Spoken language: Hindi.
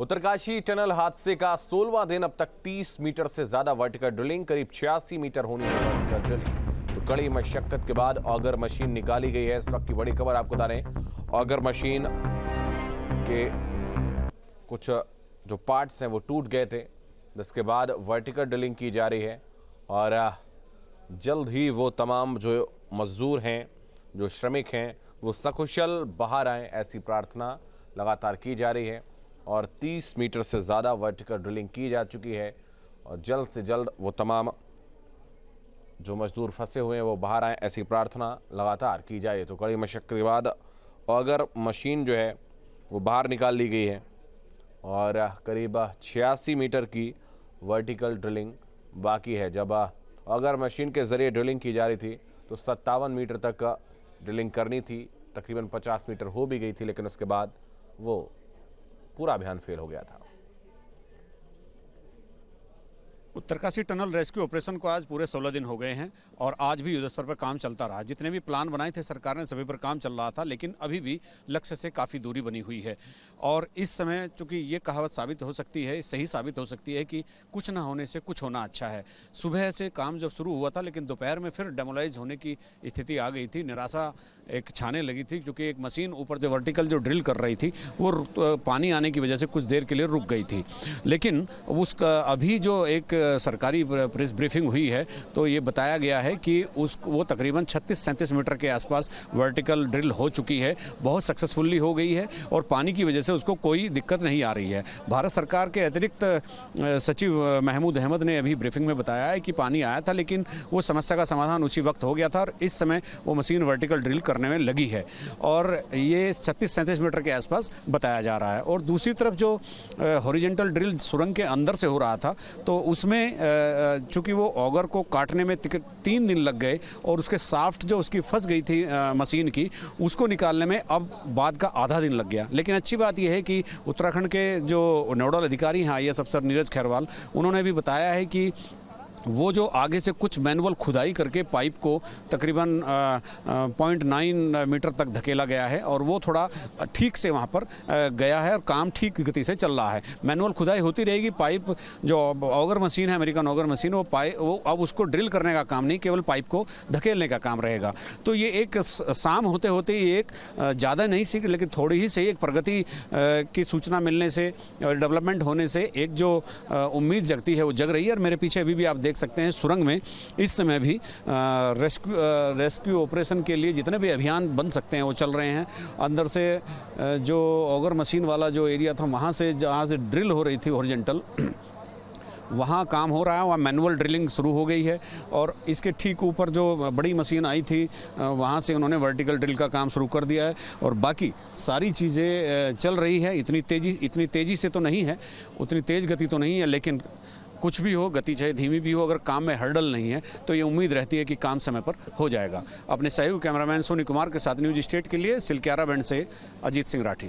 उत्तरकाशी टनल हादसे का 16वां दिन। अब तक 30 मीटर से ज्यादा वर्टिकल ड्रिलिंग, करीब 86 मीटर होनी है वर्टिकल ड्रिलिंग। तो कड़ी मशक्कत के बाद ऑगर मशीन निकाली गई है। इस वक्त की बड़ी खबर आपको बता रहे, ऑगर मशीन के कुछ जो पार्ट्स हैं वो टूट गए थे, जिसके बाद वर्टिकल ड्रिलिंग की जा रही है और जल्द ही वो तमाम जो मजदूर हैं, जो श्रमिक हैं, वो सकुशल बाहर आएँ, ऐसी प्रार्थना लगातार की जा रही है। और 30 मीटर से ज़्यादा वर्टिकल ड्रिलिंग की जा चुकी है और जल्द से जल्द वो तमाम जो मजदूर फंसे हुए हैं वो बाहर आएँ, ऐसी प्रार्थना लगातार की जाए। तो कड़ी मशक्कत के बाद ऑगर मशीन जो है वो बाहर निकाल ली गई है और करीब 86 मीटर की वर्टिकल ड्रिलिंग बाकी है। जब ऑगर मशीन के ज़रिए ड्रिलिंग की जा रही थी तो 57 मीटर तक ड्रिलिंग करनी थी, तकरीबन 50 मीटर हो भी गई थी, लेकिन उसके बाद वो पूरा अभियान फेल हो गया था। उत्तरकाशी टनल रेस्क्यू ऑपरेशन को आज पूरे 16 दिन हो गए हैं और आज भी युद्धस्तर पर काम चलता रहा। जितने भी प्लान बनाए थे सरकार ने, सभी पर काम चल रहा था, लेकिन अभी भी लक्ष्य से काफ़ी दूरी बनी हुई है। और इस समय चूंकि ये कहावत साबित हो सकती है, सही साबित हो सकती है कि कुछ ना होने से कुछ होना अच्छा है। सुबह से काम जब शुरू हुआ था, लेकिन दोपहर में फिर डेमोलाइज होने की स्थिति आ गई थी। निराशा एक छाने लगी थी, क्योंकि एक मशीन ऊपर जो वर्टिकल जो ड्रिल कर रही थी वो पानी आने की वजह से कुछ देर के लिए रुक गई थी। लेकिन उसका अभी जो एक सरकारी प्रेस ब्रीफिंग हुई है तो ये बताया गया है कि वो तकरीबन 36-37 मीटर के आसपास वर्टिकल ड्रिल हो चुकी है, बहुत सक्सेसफुली हो गई है और पानी की वजह से उसको कोई दिक्कत नहीं आ रही है। भारत सरकार के अतिरिक्त सचिव महमूद अहमद ने अभी ब्रीफिंग में बताया है कि पानी आया था, लेकिन वो समस्या का समाधान उसी वक्त हो गया था और इस समय वो मशीन वर्टिकल ड्रिल करने में लगी है और ये 36-37 मीटर के आसपास बताया जा रहा है। और दूसरी तरफ जो हॉरिजॉन्टल ड्रिल सुरंग के अंदर से हो रहा था तो उसमें चूंकि वो ऑगर को काटने में 3 दिन लग गए और उसके साफ्ट जो उसकी फंस गई थी मशीन की, उसको निकालने में अब बाद का आधा दिन लग गया। लेकिन अच्छी बात यह है कि उत्तराखंड के जो नोडल अधिकारी हैं IAS अफसर नीरज खैरवाल, उन्होंने भी बताया है कि वो जो आगे से कुछ मैनुअल खुदाई करके पाइप को तकरीबन 0.9 मीटर तक धकेला गया है और वो थोड़ा ठीक से वहाँ पर गया है और काम ठीक गति से चल रहा है। मैनुअल खुदाई होती रहेगी। पाइप जो ऑगर मशीन है, अमेरिकन ऑगर मशीन, वो अब उसको ड्रिल करने का काम नहीं, केवल पाइप को धकेलने का काम रहेगा। तो ये एक शाम होते होते ही एक ज़्यादा नहीं सी, लेकिन थोड़ी ही सही एक प्रगति की सूचना मिलने से, डेवलपमेंट होने से एक जो उम्मीद जगती है वो जग रही है। और मेरे पीछे अभी भी आप देख सकते हैं सुरंग में इस समय भी रेस्क्यू ऑपरेशन के लिए जितने भी अभियान बन सकते हैं वो चल रहे हैं। अंदर से जो ऑगर मशीन वाला जो एरिया था, वहाँ से जहाँ से ड्रिल हो रही थी हॉरिजॉन्टल, वहाँ काम हो रहा है, वहाँ मैनुअल ड्रिलिंग शुरू हो गई है और इसके ठीक ऊपर जो बड़ी मशीन आई थी वहाँ से उन्होंने वर्टिकल ड्रिल का काम शुरू कर दिया है और बाकी सारी चीज़ें चल रही है। इतनी तेज़ी से तो नहीं है, उतनी तेज़ गति तो नहीं है, लेकिन कुछ भी हो, गति चाहे धीमी भी हो, अगर काम में हर्डल नहीं है तो ये उम्मीद रहती है कि काम समय पर हो जाएगा। अपने सहयोगी कैमरामैन सोनी कुमार के साथ न्यूज स्टेट के लिए सिलक्यारा बैंड से अजीत सिंह राठी।